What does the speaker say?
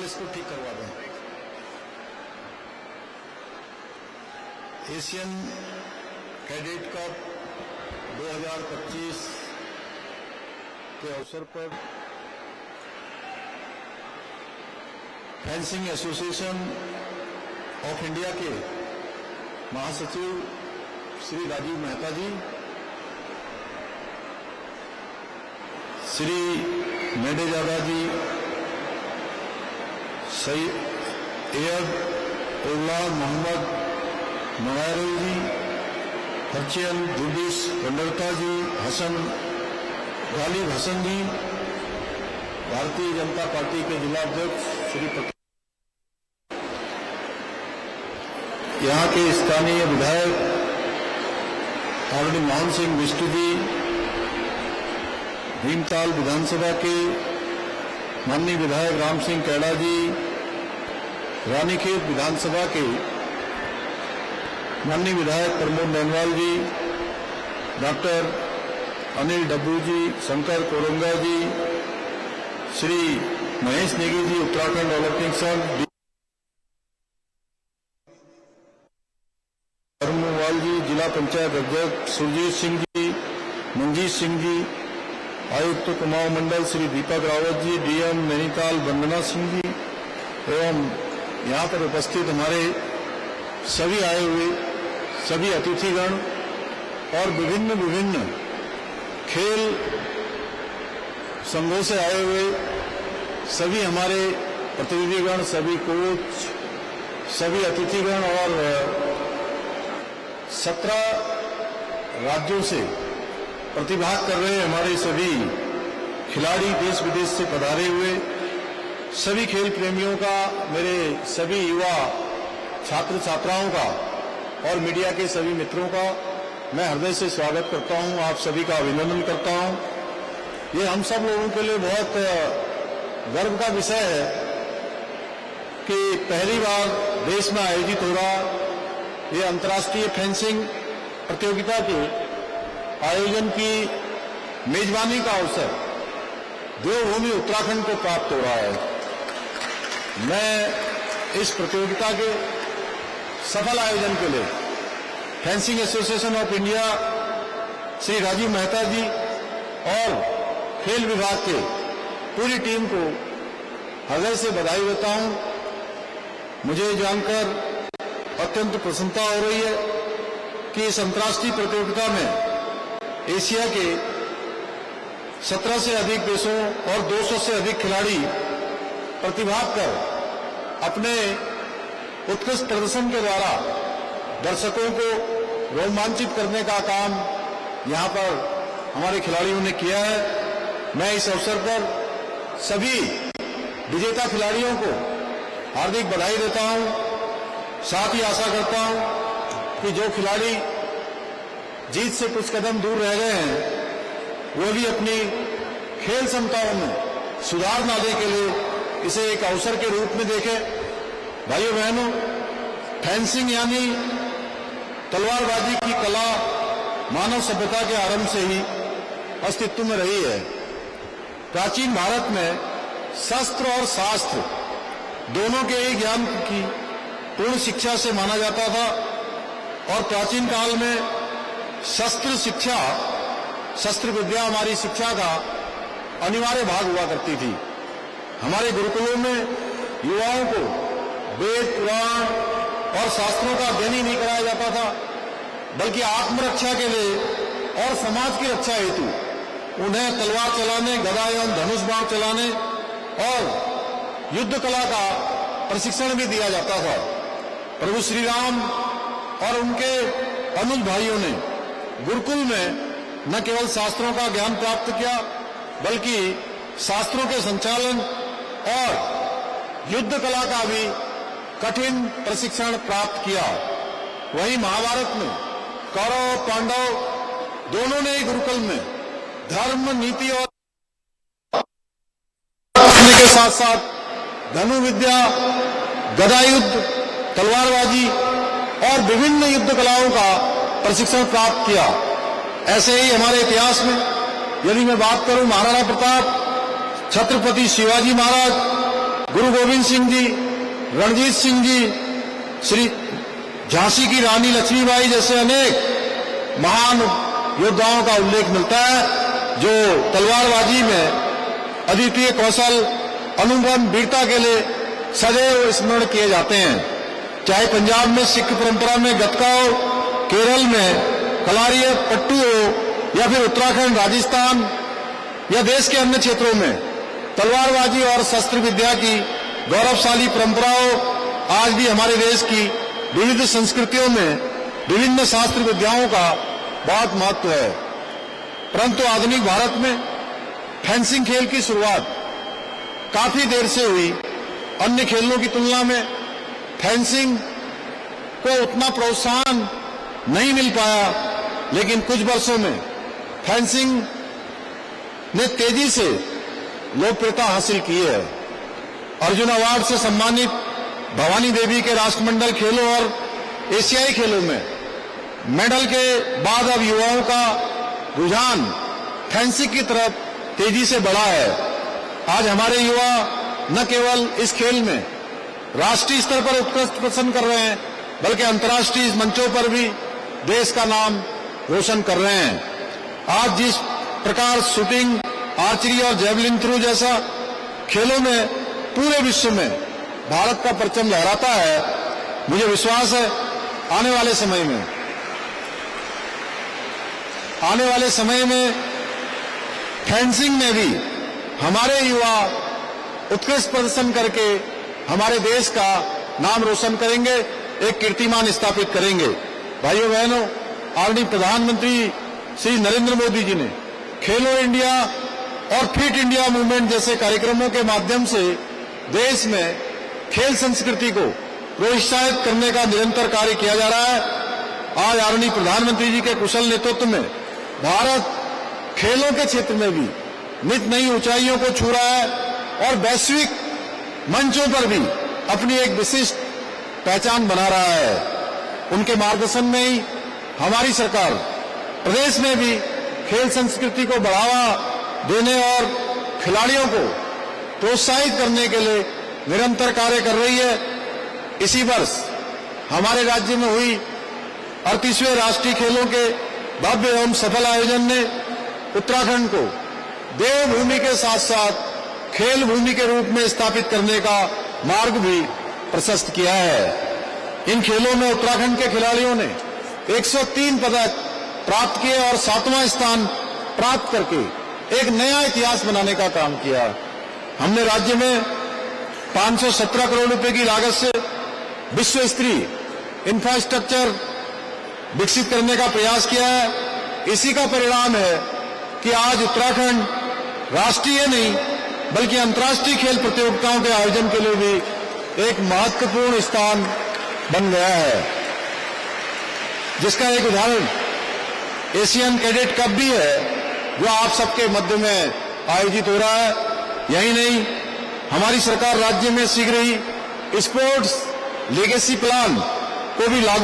फिलहाल इसको ठीक करवा दें। एशियन कैडेट कप 2025 के अवसर पर फेंसिंग एसोसिएशन ऑफ इंडिया के महासचिव श्री राजीव मेहता जी, श्री मेडेजादा जी, सैयद उल्लाह मोहम्मद नवायरुल जी, हर्चियन जुडिस वंडरता जी, हसन गालिब हसन जी, भारतीय जनता पार्टी के जिला अध्यक्ष श्री पटेल, यहाँ के स्थानीय विधायक आदरणीय मोहन सिंह बिष्ट जी, भीमताल विधानसभा के माननीय विधायक राम सिंह कैड़ा जी, रानीखेत विधानसभा के माननीय विधायक प्रमोद नैनवाल जी, डॉक्टर अनिल डब्बू जी, शंकर कोरंगा जी, श्री महेश नेगी जी, उत्तराखंड ओलंपिक संघ, धर्मवाल जी, जिला पंचायत अध्यक्ष सुरजीत सिंह जी, मंजीत सिंह जी, आयुक्त कुमाऊं मंडल श्री दीपक रावत जी, डीएम नैनीताल वंदना सिंह जी एवं यहाँ पर उपस्थित हमारे सभी आए हुए सभी अतिथिगण और विभिन्न खेल संघों से आए हुए सभी हमारे प्रतिनिधिगण, सभी कोच, सभी अतिथिगण और 17 राज्यों से प्रतिभाग कर रहे हमारे सभी खिलाड़ी, देश विदेश से पधारे हुए सभी खेल प्रेमियों का, मेरे सभी युवा छात्र छात्राओं का और मीडिया के सभी मित्रों का मैं हृदय से स्वागत करता हूं, आप सभी का अभिनंदन करता हूं। ये हम सब लोगों के लिए बहुत गर्व का विषय है कि पहली बार देश में आयोजित हो रहा ये अंतर्राष्ट्रीय फेंसिंग प्रतियोगिता के आयोजन की मेजबानी का अवसर देवभूमि उत्तराखंड को प्राप्त हो रहा है। मैं इस प्रतियोगिता के सफल आयोजन के लिए fencing association of India Shri Rajiv Mehta ji और खेल विभाग के पूरी टीम को हृदय से बधाई देता हूं। मुझे जानकर अत्यंत प्रसन्नता हो रही है कि इस अंतर्राष्ट्रीय प्रतियोगिता में एशिया के 17 से अधिक देशों और 200 से अधिक खिलाड़ी प्रतिभाग कर अपने उत्कृष्ट प्रदर्शन के द्वारा दर्शकों को रोमांचित करने का काम यहां पर हमारे खिलाड़ियों ने किया है। मैं इस अवसर पर सभी विजेता खिलाड़ियों को हार्दिक बधाई देता हूं। साथ ही आशा करता हूं कि जो खिलाड़ी जीत से कुछ कदम दूर रह गए हैं वो भी अपनी खेल क्षमताओं में सुधार लाने के लिए इसे एक अवसर के रूप में देखें। भाइयों बहनों, फेंसिंग यानी तलवारबाजी की कला मानव सभ्यता के आरंभ से ही अस्तित्व में रही है। प्राचीन भारत में शस्त्र और शास्त्र दोनों के एक ज्ञान की पूर्ण शिक्षा से माना जाता था और प्राचीन काल में शस्त्र शिक्षा, शस्त्र विद्या हमारी शिक्षा का अनिवार्य भाग हुआ करती थी। हमारे गुरुकुलों में युवाओं को वेद, पुराण और शास्त्रों का अध्ययन ही नहीं कराया जाता था, बल्कि आत्मरक्षा के लिए और समाज की रक्षा हेतु उन्हें तलवार चलाने, गदा एवं धनुष बाण चलाने और युद्ध कला का प्रशिक्षण भी दिया जाता था। प्रभु श्री राम और उनके अनुज भाइयों ने गुरुकुल में न केवल शास्त्रों का ज्ञान प्राप्त किया, बल्कि शास्त्रों के संचालन और युद्ध कला का भी कठिन प्रशिक्षण प्राप्त किया। वहीं महाभारत में कौरव पांडव दोनों ने गुरुकुल में धर्म, नीति और के साथ साथ धनु विद्या, गदा युद्ध, तलवारबाजी और विभिन्न युद्ध कलाओं का प्रशिक्षण प्राप्त किया। ऐसे ही हमारे इतिहास में यदि मैं बात करूं, महाराणा प्रताप, छत्रपति शिवाजी महाराज, गुरु गोविंद सिंह जी, रणजीत सिंह जी, श्री झांसी की रानी लक्ष्मीबाई जैसे अनेक महान योद्धाओं का उल्लेख मिलता है जो तलवारबाजी में अद्वितीय कौशल, अनुपम वीरता के लिए सदैव स्मरण किए जाते हैं। चाहे पंजाब में सिख परंपरा में गतका हो, केरल में कलारिया पट्टू हो, या फिर उत्तराखंड, राजस्थान या देश के अन्य क्षेत्रों में तलवारबाजी और शस्त्र विद्या की गौरवशाली परंपरा हो, आज भी हमारे देश की विविध संस्कृतियों में विभिन्न शास्त्र विद्याओं का बहुत महत्व है। परंतु आधुनिक भारत में फेंसिंग खेल की शुरुआत काफी देर से हुई। अन्य खेलों की तुलना में फेंसिंग को उतना प्रोत्साहन नहीं मिल पाया, लेकिन कुछ वर्षों में फेंसिंग ने तेजी से लोकप्रियता हासिल की है। अर्जुन अवार्ड से सम्मानित भवानी देवी के राष्ट्रमंडल खेलों और एशियाई खेलों में मेडल के बाद अब युवाओं का रुझान फेंसिंग की तरफ तेजी से बढ़ा है। आज हमारे युवा न केवल इस खेल में राष्ट्रीय स्तर पर उत्कृष्ट प्रदर्शन कर रहे हैं, बल्कि अंतर्राष्ट्रीय मंचों पर भी देश का नाम रोशन कर रहे हैं। आज जिस प्रकार शूटिंग, आर्चरी और जेवलिन थ्रो जैसा खेलों में पूरे विश्व में भारत का परचम लहराता है, मुझे विश्वास है आने वाले समय में फेंसिंग में भी हमारे युवा उत्कृष्ट प्रदर्शन करके हमारे देश का नाम रोशन करेंगे, एक कीर्तिमान स्थापित करेंगे। भाइयों बहनों, आदरणीय प्रधानमंत्री श्री नरेंद्र मोदी जी ने खेलो इंडिया और फिट इंडिया मूवमेंट जैसे कार्यक्रमों के माध्यम से देश में खेल संस्कृति को प्रोत्साहित करने का निरंतर कार्य किया जा रहा है। आज आदरणीय प्रधानमंत्री जी के कुशल नेतृत्व में भारत खेलों के क्षेत्र में भी नित नई ऊंचाइयों को छू रहा है और वैश्विक मंचों पर भी अपनी एक विशिष्ट पहचान बना रहा है। उनके मार्गदर्शन में ही हमारी सरकार प्रदेश में भी खेल संस्कृति को बढ़ावा देने और खिलाड़ियों को प्रोत्साहित करने के लिए निरंतर कार्य कर रही है। इसी वर्ष हमारे राज्य में हुई 38वें राष्ट्रीय खेलों के भव्य एवं सफल आयोजन ने उत्तराखंड को देवभूमि के साथ साथ खेल भूमि के रूप में स्थापित करने का मार्ग भी प्रशस्त किया है। इन खेलों में उत्तराखंड के खिलाड़ियों ने 103 पदक प्राप्त किए और 7वां स्थान प्राप्त करके एक नया इतिहास बनाने का काम किया। हमने राज्य में 517 करोड़ रुपए की लागत से विश्व स्तरीय इंफ्रास्ट्रक्चर विकसित करने का प्रयास किया है। इसी का परिणाम है कि आज उत्तराखंड राष्ट्रीय नहीं बल्कि अंतर्राष्ट्रीय खेल प्रतियोगिताओं के आयोजन के लिए भी एक महत्वपूर्ण स्थान बन गया है, जिसका एक उदाहरण एशियन कैडेट कप भी है जो आप सबके मध्य में आयोजित हो रहा है। यही नहीं, हमारी सरकार राज्य में शीघ्र ही स्पोर्ट्स लेगेसी प्लान को भी लागू